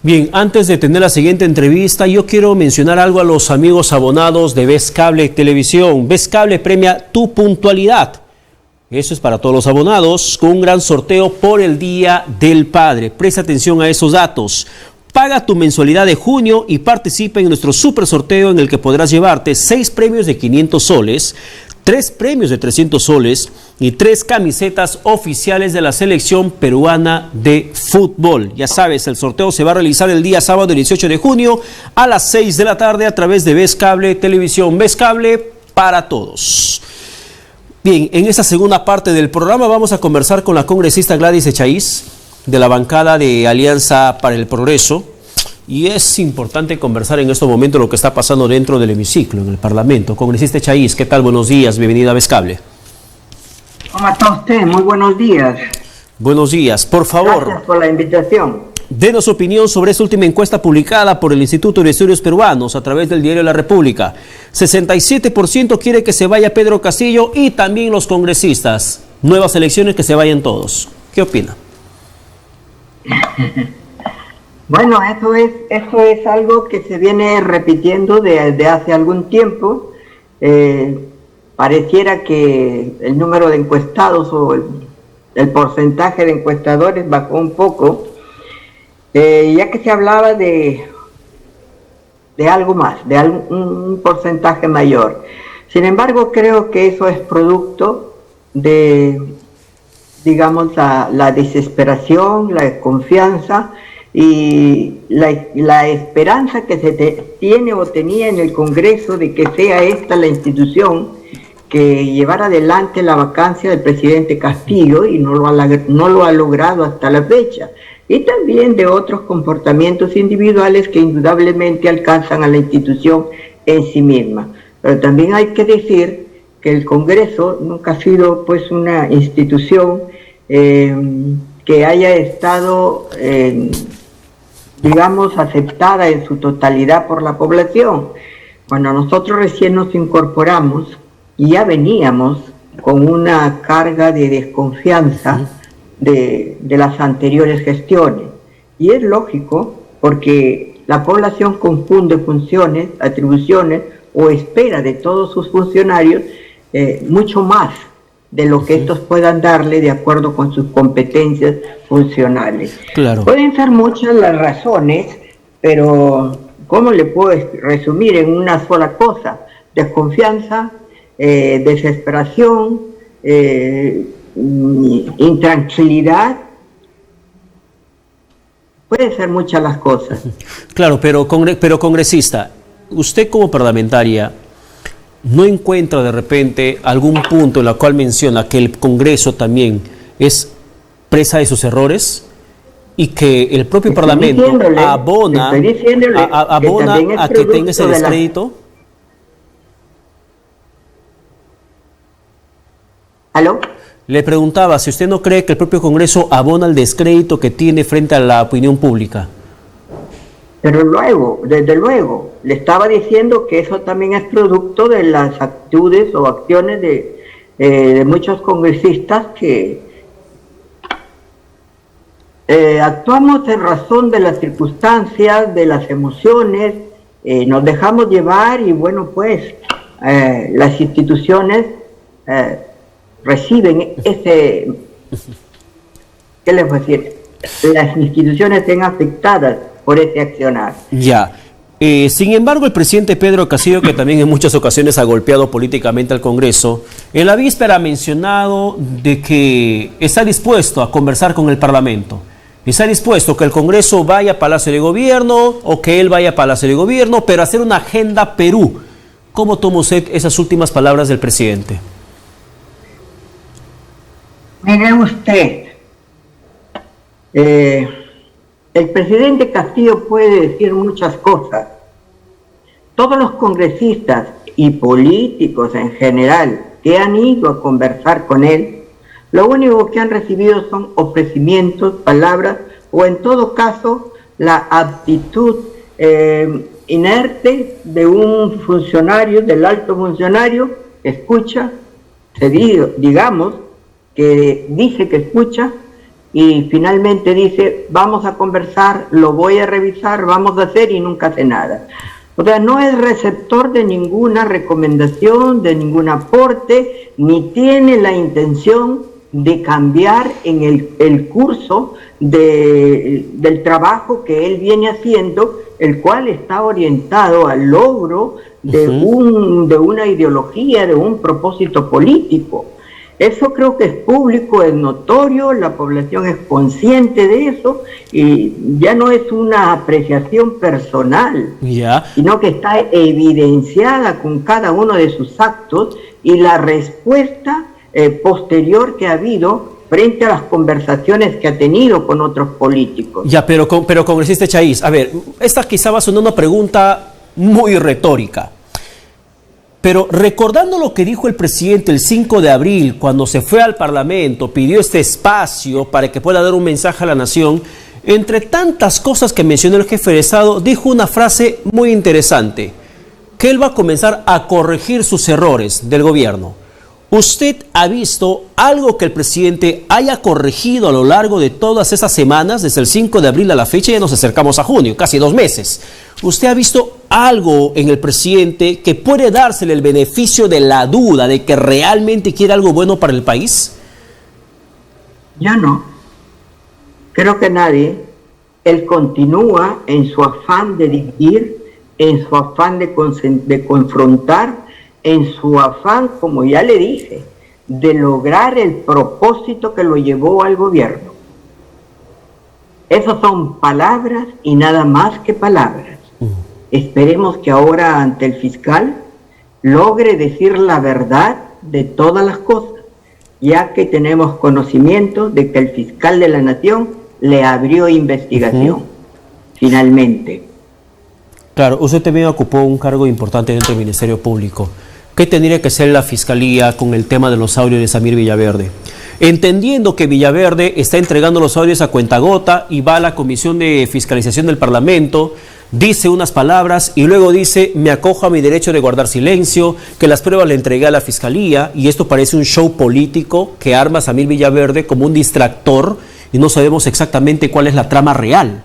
Bien, antes de tener la siguiente entrevista, yo quiero mencionar algo a los amigos abonados de Vez Cable Televisión. Vez Cable premia tu puntualidad. Eso es para todos los abonados, con un gran sorteo por el Día del Padre. Presta atención a esos datos. Paga tu mensualidad de junio y participa en nuestro super sorteo en el que podrás llevarte 6 premios de 500 soles, 3 premios de 300 soles y 3 camisetas oficiales de la selección peruana de fútbol. Ya sabes, el sorteo se va a realizar el día sábado 18 de junio a las 6 de la tarde a través de Vez Cable Televisión. Vez Cable para todos. Bien, en esta segunda parte del programa vamos a conversar con la congresista Gladys Echaíz de la bancada de Alianza para el Progreso. Y es importante conversar en estos momentos lo que está pasando dentro del hemiciclo, en el Parlamento. Congresista Echaíz, ¿qué tal? Buenos días, bienvenida a Vez Cable. ¿Cómo está usted? Muy buenos días. Buenos días, por favor. Gracias por la invitación. Denos opinión sobre esta última encuesta publicada por el Instituto de Estudios Peruanos a través del diario La República. 67% quiere que se vaya Pedro Castillo y también los congresistas. Nuevas elecciones, que se vayan todos. ¿Qué opina? Bueno, eso es algo que se viene repitiendo desde hace algún tiempo. Pareciera que el número de encuestados o el porcentaje de encuestadores bajó un poco, ya que se hablaba de algo más, de un porcentaje mayor. Sin embargo, creo que eso es producto de, digamos, la desesperación, la desconfianza y la esperanza que se tiene o tenía en el Congreso de que sea esta la institución que llevara adelante la vacancia del presidente Castillo, y no lo ha logrado hasta la fecha. Y también de otros comportamientos individuales que indudablemente alcanzan a la institución en sí misma. Pero también hay que decir que el Congreso nunca ha sido pues una institución que haya estado digamos, aceptada en su totalidad por la población. Cuando nosotros recién nos incorporamos, ya veníamos con una carga de desconfianza de las anteriores gestiones. Y es lógico, porque la población confunde funciones, atribuciones o espera de todos sus funcionarios mucho más de lo que estos puedan darle de acuerdo con sus competencias funcionales. Claro. Pueden ser muchas las razones, pero ¿cómo le puedo resumir en una sola cosa? Desconfianza, desesperación, intranquilidad. Pueden ser muchas las cosas. Claro, pero congresista, usted como parlamentaria, ¿no encuentra de repente algún punto en el cual menciona que el Congreso también es presa de sus errores y que el propio Parlamento abona a que tenga ese descrédito? ¿Aló? Le preguntaba si usted no cree que el propio Congreso abona el descrédito que tiene frente a la opinión pública. Pero luego, desde luego, le estaba diciendo que eso también es producto de las actitudes o acciones de muchos congresistas que actuamos en razón de las circunstancias, de las emociones, nos dejamos llevar y bueno, pues las instituciones reciben ese, ¿qué les voy a decir? Las instituciones estén afectadas por ese accionar. Ya. Sin embargo, el presidente Pedro Castillo, que también en muchas ocasiones ha golpeado políticamente al Congreso, en la víspera ha mencionado de que está dispuesto a conversar con el Parlamento. Está dispuesto que el Congreso vaya a Palacio de Gobierno o que él vaya a Palacio de Gobierno, pero hacer una agenda Perú. ¿Cómo toma usted esas últimas palabras del presidente? Mire usted, el presidente Castillo puede decir muchas cosas. Todos los congresistas y políticos en general que han ido a conversar con él, lo único que han recibido son ofrecimientos, palabras, o en todo caso la actitud inerte de un funcionario, del alto funcionario, que escucha, digamos, que dice que escucha, y finalmente dice, vamos a conversar, lo voy a revisar, vamos a hacer y nunca hace nada. O sea, no es receptor de ninguna recomendación, de ningún aporte, ni tiene la intención de cambiar en el curso del trabajo que él viene haciendo, el cual está orientado al logro de una ideología, de un propósito político. Eso creo que es público, es notorio, la población es consciente de eso y ya no es una apreciación personal, sino que está evidenciada con cada uno de sus actos y la respuesta posterior que ha habido frente a las conversaciones que ha tenido con otros políticos. Ya, pero congresista Chaiz, a ver, esta quizá va a sonar una pregunta muy retórica. Pero recordando lo que dijo el presidente el 5 de abril, cuando se fue al Parlamento, pidió este espacio para que pueda dar un mensaje a la nación, entre tantas cosas que mencionó el jefe de Estado, dijo una frase muy interesante, que él va a comenzar a corregir sus errores del gobierno. ¿Usted ha visto algo que el presidente haya corregido a lo largo de todas esas semanas, desde el 5 de abril a la fecha? Ya nos acercamos a junio, casi 2 meses. ¿Usted ha visto algo en el presidente que puede dársele el beneficio de la duda de que realmente quiere algo bueno para el país? Ya no. Creo que nadie. Él continúa en su afán de dividir, en su afán de confrontar, en su afán, como ya le dije, de lograr el propósito que lo llevó al gobierno. Esas son palabras y nada más que palabras. Esperemos que ahora ante el fiscal logre decir la verdad de todas las cosas, ya que tenemos conocimiento de que el fiscal de la Nación le abrió investigación, finalmente. Claro, usted también ocupó un cargo importante dentro del Ministerio Público. ¿Qué tendría que hacer la Fiscalía con el tema de los audios de Samir Villaverde? Entendiendo que Villaverde está entregando los audios a cuentagota y va a la Comisión de Fiscalización del Parlamento, dice unas palabras y luego dice, me acojo a mi derecho de guardar silencio, que las pruebas le entregué a la Fiscalía, y esto parece un show político que arma a Samir Villaverde como un distractor y no sabemos exactamente cuál es la trama real.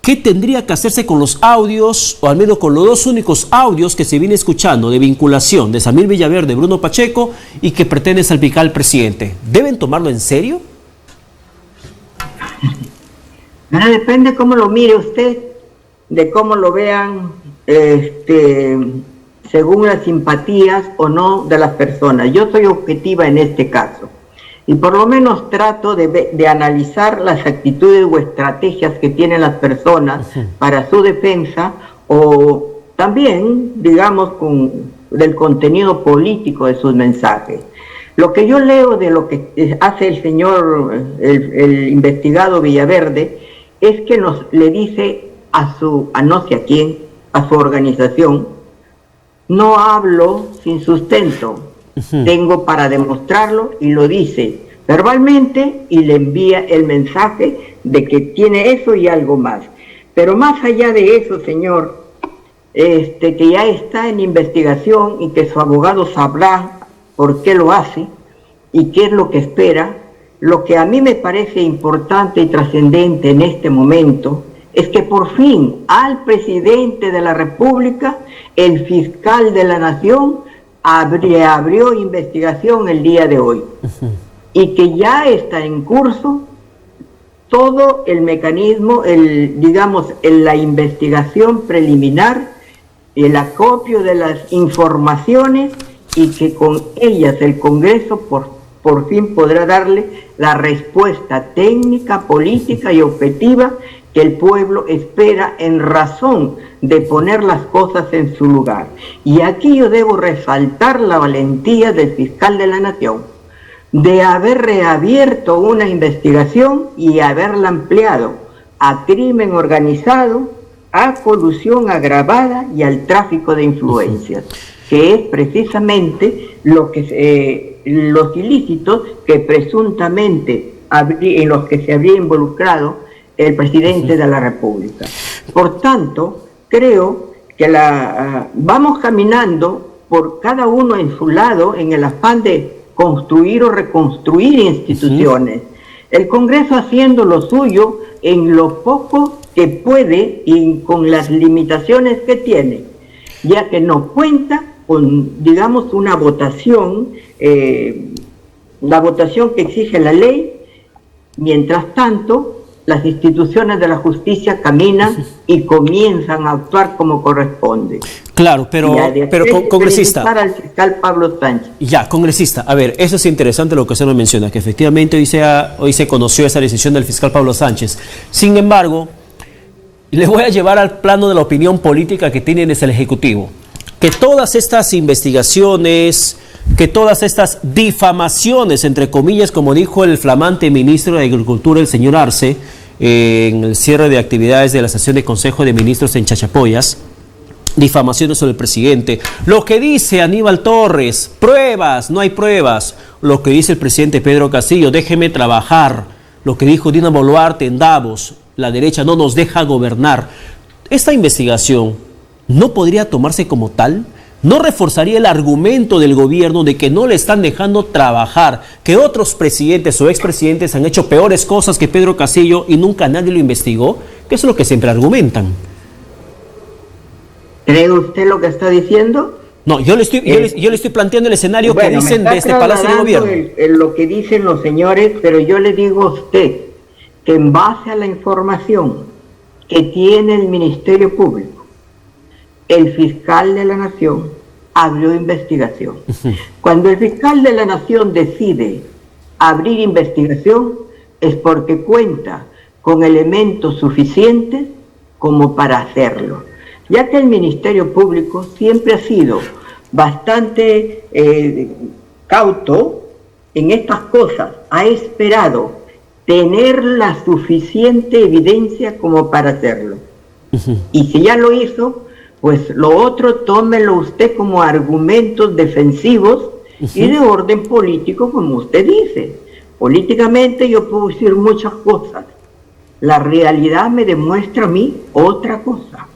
¿Qué tendría que hacerse con los audios, o al menos con los 2 únicos audios que se viene escuchando de vinculación de Samir Villaverde, Bruno Pacheco, y que pretende salpicar al presidente? ¿Deben tomarlo en serio? Ahora depende cómo lo mire usted, de cómo lo vean, según las simpatías o no de las personas. Yo soy objetiva en este caso. Y por lo menos trato de analizar las actitudes o estrategias que tienen las personas para su defensa, o también, digamos, del contenido político de sus mensajes. Lo que yo leo de lo que hace el señor, el investigado Villaverde, es que le dice a no sé a quién, a su organización, no hablo sin sustento. Tengo para demostrarlo, y lo dice verbalmente y le envía el mensaje de que tiene eso y algo más. Pero más allá de eso, señor, que ya está en investigación y que su abogado sabrá por qué lo hace y qué es lo que espera, lo que a mí me parece importante y trascendente en este momento es que por fin al presidente de la República, el fiscal de la Nación, abrió investigación el día de hoy, y que ya está en curso todo el mecanismo, la investigación preliminar, el acopio de las informaciones, y que con ellas el Congreso por fin podrá darle la respuesta técnica, política y objetiva que el pueblo espera, en razón de poner las cosas en su lugar. Y aquí yo debo resaltar la valentía del fiscal de la Nación de haber reabierto una investigación y haberla ampliado a crimen organizado, a colusión agravada y al tráfico de influencias, que es precisamente los ilícitos que presuntamente en los que se habría involucrado el presidente de la República. Por tanto, creo que vamos caminando por cada uno en su lado en el afán de construir o reconstruir instituciones. El Congreso haciendo lo suyo en lo poco que puede y con las limitaciones que tiene, ya que no cuenta con, digamos, una votación, la votación que exige la ley. Mientras tanto, las instituciones de la justicia caminan y comienzan a actuar como corresponde. Claro, pero congresista. Al fiscal Pablo Sánchez. Ya, congresista, a ver, eso es interesante lo que usted nos menciona, que efectivamente hoy se conoció esa decisión del fiscal Pablo Sánchez. Sin embargo, le voy a llevar al plano de la opinión política que tiene desde el Ejecutivo. Que todas estas investigaciones, que todas estas difamaciones, entre comillas, como dijo el flamante ministro de Agricultura, el señor Arce, en el cierre de actividades de la sesión de Consejo de Ministros en Chachapoyas, difamaciones sobre el presidente, lo que dice Aníbal Torres, pruebas, no hay pruebas, lo que dice el presidente Pedro Castillo, déjeme trabajar, lo que dijo Dina Boluarte en Davos, la derecha no nos deja gobernar. Esta investigación no podría tomarse como tal. ¿No reforzaría el argumento del gobierno de que no le están dejando trabajar, que otros presidentes o expresidentes han hecho peores cosas que Pedro Castillo y nunca nadie lo investigó? Que eso es lo que siempre argumentan. ¿Cree usted lo que está diciendo? No, yo le estoy planteando el escenario que dicen desde el Palacio de Gobierno. Lo que dicen los señores, pero yo le digo a usted que en base a la información que tiene el Ministerio Público, el fiscal de la Nación abrió investigación. Cuando el fiscal de la Nación decide abrir investigación es porque cuenta con elementos suficientes como para hacerlo, ya que el Ministerio Público siempre ha sido bastante cauto en estas cosas, ha esperado tener la suficiente evidencia como para hacerlo. Y si ya lo hizo, pues lo otro tómelo usted como argumentos defensivos y de orden político, como usted dice. Políticamente yo puedo decir muchas cosas. La realidad me demuestra a mí otra cosa.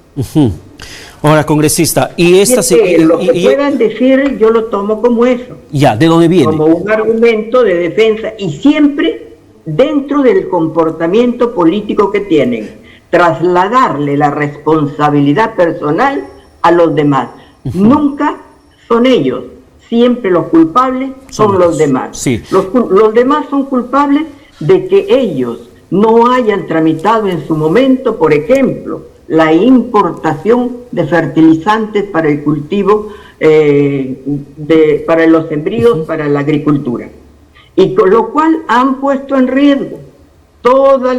Ahora, congresista, y esta... lo que puedan decir yo lo tomo como eso. Ya, ¿de dónde viene? Como un argumento de defensa y siempre dentro del comportamiento político que tienen. Trasladarle la responsabilidad personal a los demás. Nunca son ellos, siempre los culpables son los demás. Sí. Los demás son culpables de que ellos no hayan tramitado en su momento, por ejemplo, la importación de fertilizantes para el cultivo, para los sembríos, para la agricultura. Y con lo cual han puesto en riesgo todos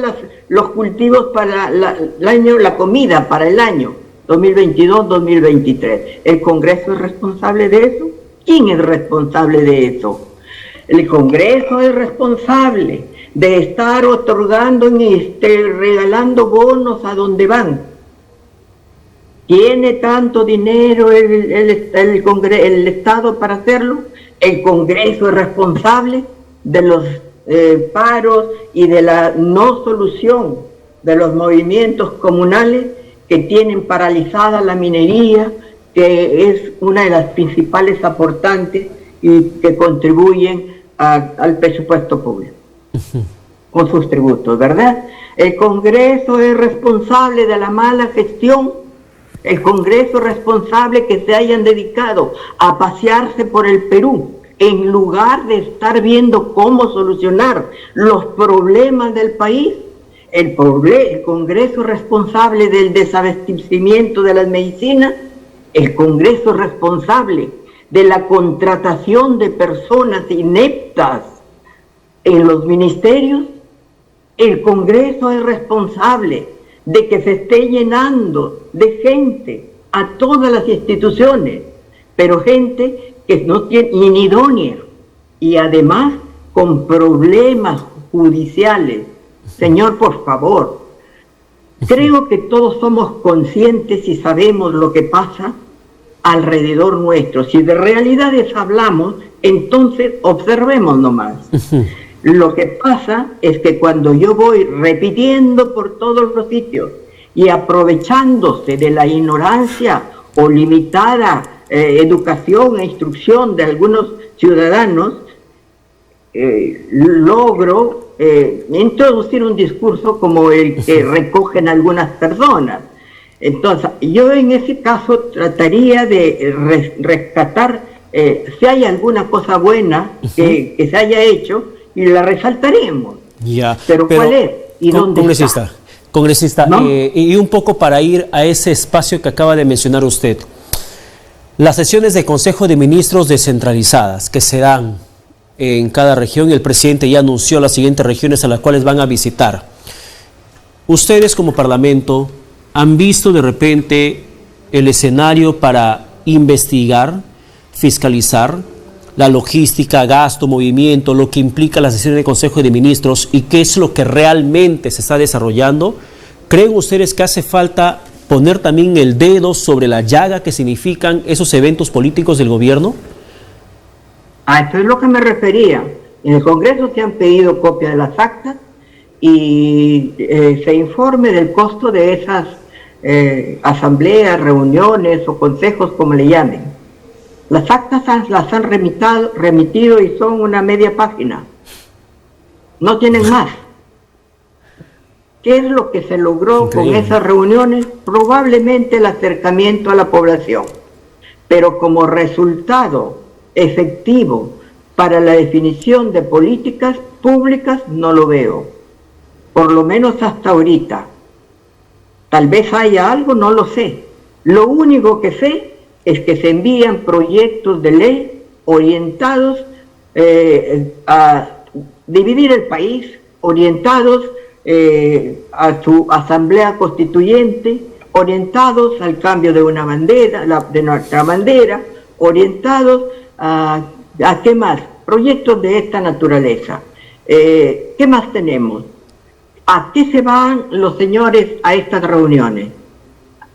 los cultivos para la comida para el año 2022-2023. ¿El Congreso es responsable de eso? ¿Quién es responsable de eso? El Congreso es responsable de estar otorgando, regalando bonos a donde van. ¿Tiene tanto dinero el Estado para hacerlo? ¿El Congreso es responsable de los paros y de la no solución de los movimientos comunales que tienen paralizada la minería, que es una de las principales aportantes y que contribuyen al presupuesto público con sus tributos, ¿verdad? El Congreso es responsable de la mala gestión. El Congreso es responsable que se hayan dedicado a pasearse por el Perú en lugar de estar viendo cómo solucionar los problemas del país. El Congreso es responsable del desabastecimiento de las medicinas. El Congreso es responsable de la contratación de personas ineptas en los ministerios. El Congreso es responsable de que se esté llenando de gente a todas las instituciones, pero gente que no tiene inidónea y además con problemas judiciales. Señor, por favor, creo que todos somos conscientes y sabemos lo que pasa alrededor nuestro. Si de realidades hablamos, entonces observemos nomás. Lo que pasa es que cuando yo voy repitiendo por todos los sitios y aprovechándose de la ignorancia o limitada educación e instrucción de algunos ciudadanos, logro introducir un discurso como el que recogen algunas personas. Entonces, yo en ese caso trataría de rescatar si hay alguna cosa buena que se haya hecho y la resaltaremos. Ya, pero ¿cuál es? ¿Y dónde congresista, congresista, ¿no? Y un poco para ir a ese espacio que acaba de mencionar usted. Las sesiones de Consejo de Ministros descentralizadas que se dan en cada región, el presidente ya anunció las siguientes regiones a las cuales van a visitar. Ustedes como Parlamento han visto de repente el escenario para investigar, fiscalizar la logística, gasto, movimiento, lo que implica la sesión de Consejo de Ministros y qué es lo que realmente se está desarrollando. ¿Creen ustedes que hace falta poner también el dedo sobre la llaga que significan esos eventos políticos del gobierno? A eso es lo que me refería. En el Congreso se han pedido copia de las actas y se informe del costo de esas asambleas, reuniones o consejos, como le llamen. Las actas las han remitido y son una media página. No tienen más. ¿Qué es lo que se logró con esas reuniones? Probablemente el acercamiento a la población. Pero como resultado efectivo para la definición de políticas públicas no lo veo. Por lo menos hasta ahorita. Tal vez haya algo, no lo sé. Lo único que sé es que se envían proyectos de ley orientados a dividir el país, orientados a su asamblea constituyente, orientados al cambio de una bandera, de nuestra bandera, orientados a ¿qué más? Proyectos de esta naturaleza. ¿Qué más tenemos? ¿A qué se van los señores a estas reuniones?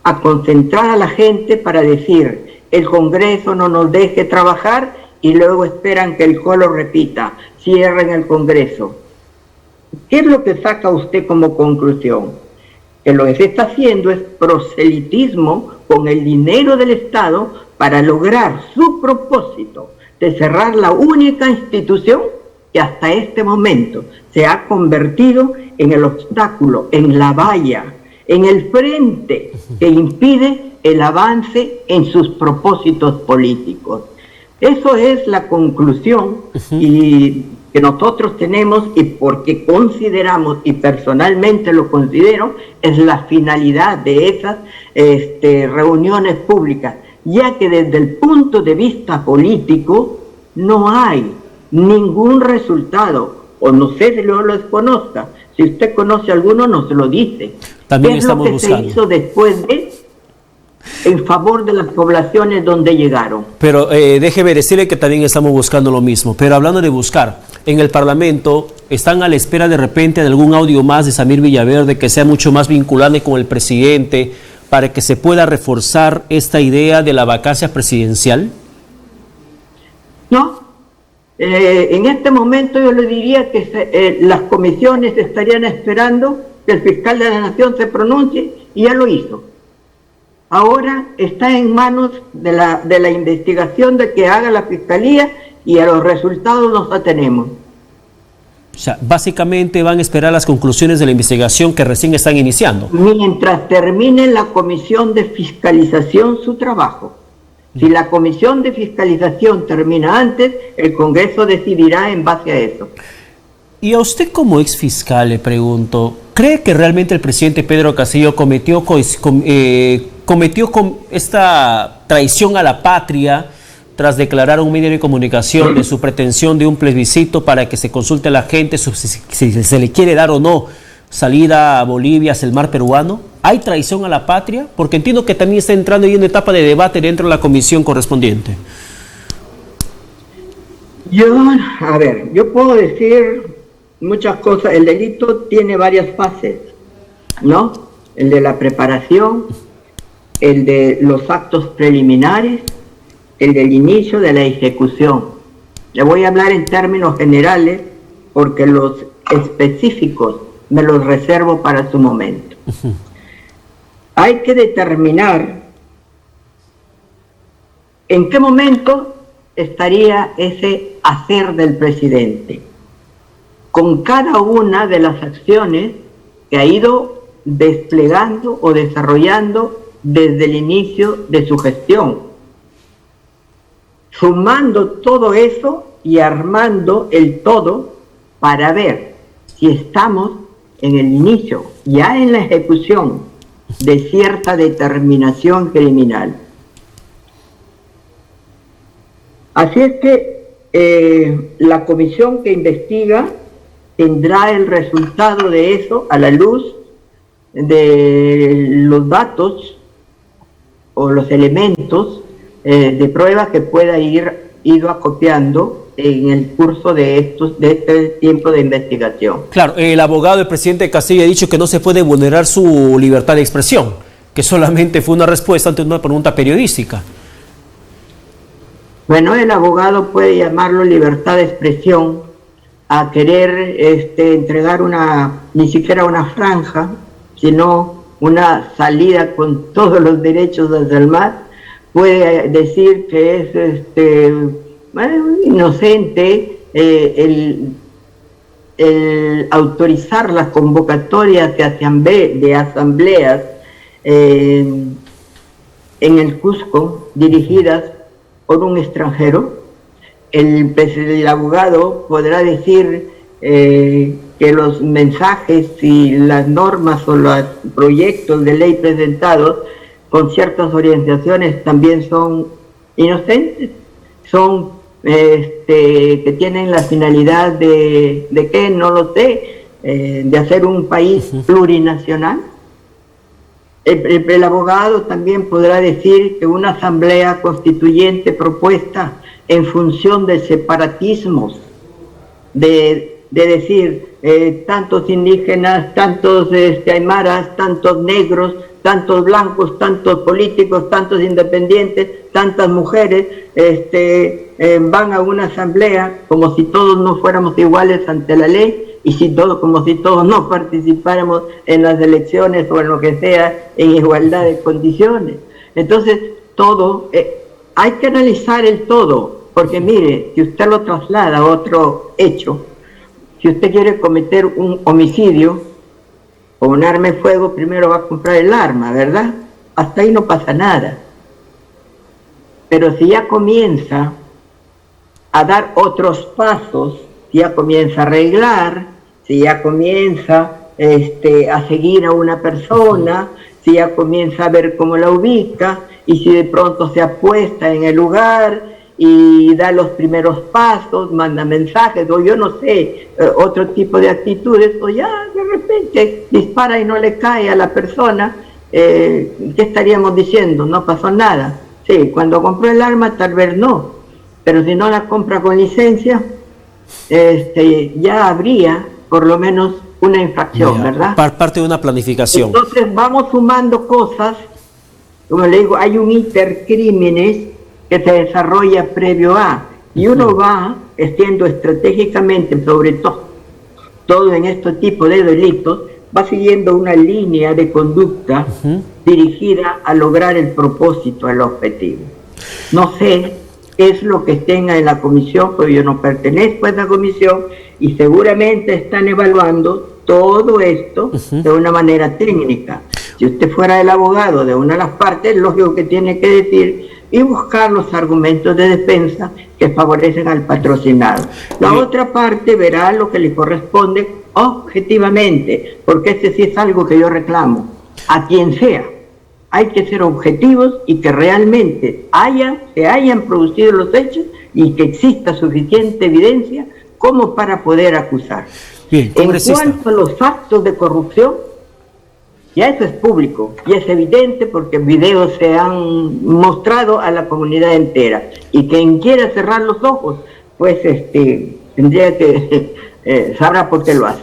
A concentrar a la gente para decir, el Congreso no nos deje trabajar, y luego esperan que el colo repita, cierren el Congreso. ¿Qué es lo que saca usted como conclusión? Que lo que se está haciendo es proselitismo con el dinero del Estado para lograr su propósito de cerrar la única institución que hasta este momento se ha convertido en el obstáculo, en la valla, en el frente que impide el avance en sus propósitos políticos. Eso es la conclusión y que nosotros tenemos, y porque consideramos, y personalmente lo considero, es la finalidad de esas reuniones públicas, ya que desde el punto de vista político no hay ningún resultado, o no sé si lo desconozca. Si usted conoce alguno, nos lo dice. También ¿Qué es estamos lo que buscando. se hizo después en favor de las poblaciones donde llegaron? Pero déjeme decirle que también estamos buscando lo mismo. Pero hablando de buscar, en el Parlamento están a la espera de repente de algún audio más de Samir Villaverde que sea mucho más vinculante con el presidente para que se pueda reforzar esta idea de la vacancia presidencial. No. En este momento yo le diría que las comisiones estarían esperando que el fiscal de la Nación se pronuncie, y ya lo hizo. Ahora está en manos de la investigación de que haga la Fiscalía, y a los resultados los atenemos. O sea, básicamente van a esperar las conclusiones de la investigación que recién están iniciando. Mientras termine la comisión de fiscalización su trabajo. Si la comisión de fiscalización termina antes, el Congreso decidirá en base a eso. Y a usted como ex fiscal le pregunto, ¿cree que realmente el presidente Pedro Castillo cometió esta traición a la patria tras declarar a un medio de comunicación de su pretensión de un plebiscito para que se consulte a la gente si se le quiere dar o no salida a Bolivia hacia el mar peruano? ¿Hay traición a la patria? Porque entiendo que también está entrando en una etapa de debate dentro de la comisión correspondiente. Yo puedo decir muchas cosas. El delito tiene varias fases, ¿no? El de la preparación, el de los actos preliminares, el del inicio de la ejecución. Le voy a hablar en términos generales porque los específicos me los reservo para su momento. Hay que determinar en qué momento estaría ese hacer del presidente. con cada una de las acciones que ha ido desplegando o desarrollando desde el inicio de su gestión, sumando todo eso y armando el todo para ver si estamos en el inicio, ya en la ejecución de cierta determinación criminal. Así es que la comisión que investiga tendrá el resultado de eso a la luz de los datos o los elementos de prueba que pueda ido acopiando en el curso de este tiempo de investigación. Claro, el abogado del presidente Castillo ha dicho que no se puede vulnerar su libertad de expresión, que solamente fue una respuesta ante una pregunta periodística. Bueno, el abogado puede llamarlo libertad de expresión a querer entregar ni siquiera una franja, sino una salida con todos los derechos hacia el mar. Puede decir que es inocente el autorizar las convocatorias de asambleas en el Cusco dirigidas por un extranjero. El abogado podrá decir que los mensajes y las normas o los proyectos de ley presentados con ciertas orientaciones también son inocentes, son que tienen la finalidad de que, no lo sé, de hacer un país plurinacional. El abogado también podrá decir que una asamblea constituyente propuesta en función de separatismos, de decir tantos indígenas, tantos aymaras, tantos negros, tantos blancos, tantos políticos, tantos independientes, tantas mujeres, van a una asamblea como si todos no fuéramos iguales ante la ley y como si todos no participáramos en las elecciones o en lo que sea en igualdad de condiciones. Entonces, todo, hay que analizar el todo, porque mire, si usted lo traslada a otro hecho, si usted quiere cometer un homicidio o un arma de fuego, primero va a comprar el arma, ¿verdad? Hasta ahí no pasa nada. Pero si ya comienza a dar otros pasos, si ya comienza a arreglar, si ya comienza a seguir a una persona, si ya comienza a ver cómo la ubica, y si de pronto se apuesta en el lugar y da los primeros pasos, manda mensajes, o yo no sé, otro tipo de actitudes, o ya de repente dispara y no le cae a la persona, ¿qué estaríamos diciendo? No pasó nada. Sí, cuando compró el arma tal vez no, pero si no la compra con licencia, ya habría por lo menos una infracción, ¿verdad? Parte de una planificación. Entonces vamos sumando cosas, como le digo, hay un intercrímenes que se desarrolla previo a, y uno va haciendo estratégicamente, sobre todo en este tipo de delitos, va siguiendo una línea de conducta dirigida a lograr el propósito, el objetivo. No sé qué es lo que tenga en la comisión, porque yo no pertenezco a esa comisión, y seguramente están evaluando todo esto de una manera técnica. Si usted fuera el abogado de una de las partes, lógico que tiene que decir y buscar los argumentos de defensa que favorecen al patrocinado. La otra parte verá lo que le corresponde objetivamente, porque ese sí es algo que yo reclamo, a quien sea. Hay que ser objetivos y que realmente se hayan producido los hechos y que exista suficiente evidencia como para poder acusar. Bien, en cuanto a los actos de corrupción, ya eso es público y es evidente porque videos se han mostrado a la comunidad entera, y quien quiera cerrar los ojos, pues tendría que sabrá por qué lo hace.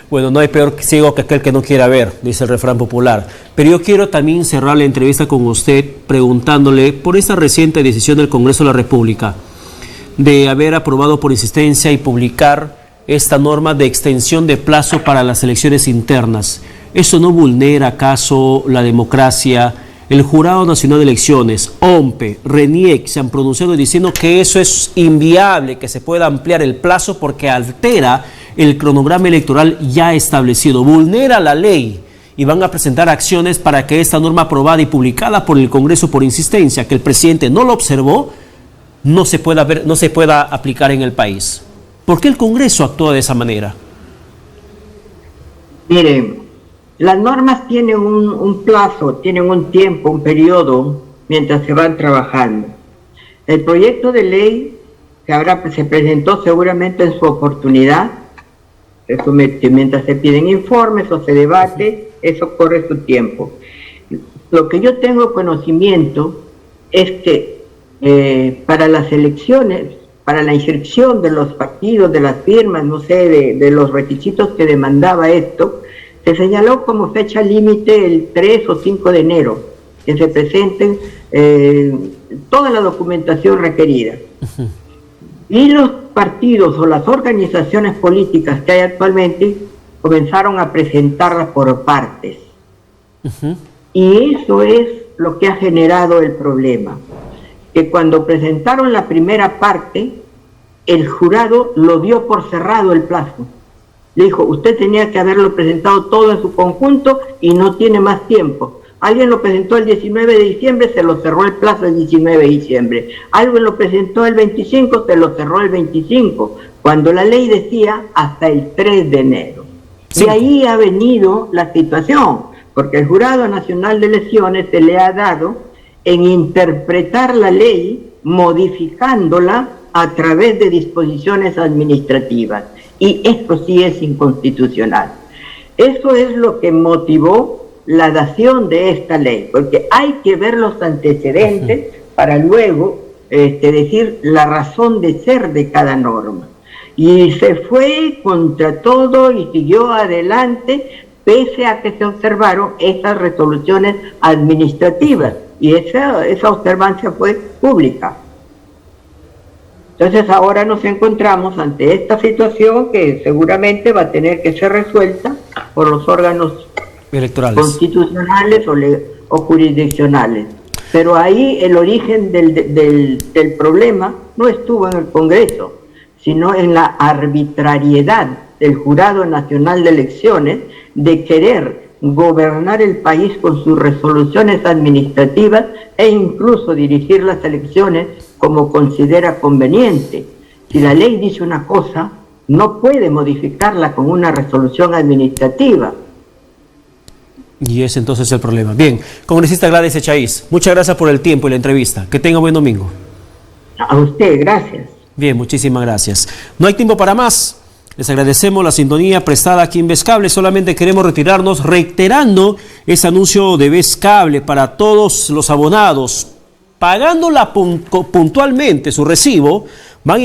Bueno, no hay peor ciego que aquel que no quiera ver, dice el refrán popular. Pero yo quiero también cerrar la entrevista con usted preguntándole por esta reciente decisión del Congreso de la República de haber aprobado por insistencia y publicar esta norma de extensión de plazo para las elecciones internas. ¿Eso no vulnera acaso la democracia El Jurado Nacional de Elecciones, OMPE, RENIEC, se han pronunciado diciendo que eso es inviable, que se pueda ampliar el plazo porque altera el cronograma electoral ya establecido, vulnera la ley y van a presentar acciones para que esta norma aprobada y publicada por el Congreso por insistencia, que el presidente no lo observó, no se pueda aplicar en el país. ¿Por qué el Congreso actúa de esa manera? Miren, las normas tienen un plazo, tienen un tiempo, un periodo, mientras se van trabajando. El proyecto de ley se presentó seguramente en su oportunidad, mientras se piden informes o se debate, eso corre su tiempo. Lo que yo tengo conocimiento es que para las elecciones, para la inscripción de los partidos, de las firmas, no sé, de los requisitos que demandaba esto, se señaló como fecha límite el 3 o 5 de enero, que se presenten toda la documentación requerida. Y los partidos o las organizaciones políticas que hay actualmente comenzaron a presentarlas por partes. Y eso es lo que ha generado el problema. Que cuando presentaron la primera parte, el jurado lo dio por cerrado el plazo. Le dijo, usted tenía que haberlo presentado todo en su conjunto y no tiene más tiempo. Alguien lo presentó el 19 de diciembre, se lo cerró el plazo el 19 de diciembre. Alguien lo presentó el 25, se lo cerró el 25, cuando la ley decía hasta el 3 de enero. Sí. Y ahí ha venido la situación, porque el Jurado Nacional de Elecciones se le ha dado en interpretar la ley, modificándola a través de disposiciones administrativas. Y esto sí es inconstitucional. Eso es lo que motivó la dación de esta ley, porque hay que ver los antecedentes para luego decir la razón de ser de cada norma. Y se fue contra todo y siguió adelante, pese a que se observaron esas resoluciones administrativas, y esa observancia fue pública. Entonces ahora nos encontramos ante esta situación que seguramente va a tener que ser resuelta por los órganos electorales, constitucionales o jurisdiccionales. Pero ahí el origen del problema no estuvo en el Congreso, sino en la arbitrariedad del Jurado Nacional de Elecciones de querer gobernar el país con sus resoluciones administrativas e incluso dirigir las elecciones como considera conveniente. Si la ley dice una cosa, no puede modificarla con una resolución administrativa. Y ese entonces es el problema. Bien, congresista Gladys Echaíz, muchas gracias por el tiempo y la entrevista. Que tenga buen domingo. A usted, gracias. Bien, muchísimas gracias. No hay tiempo para más. Les agradecemos la sintonía prestada aquí en Vez Cable. Solamente queremos retirarnos reiterando ese anuncio de Vez Cable para todos los abonados. Pagándola puntualmente su recibo, van a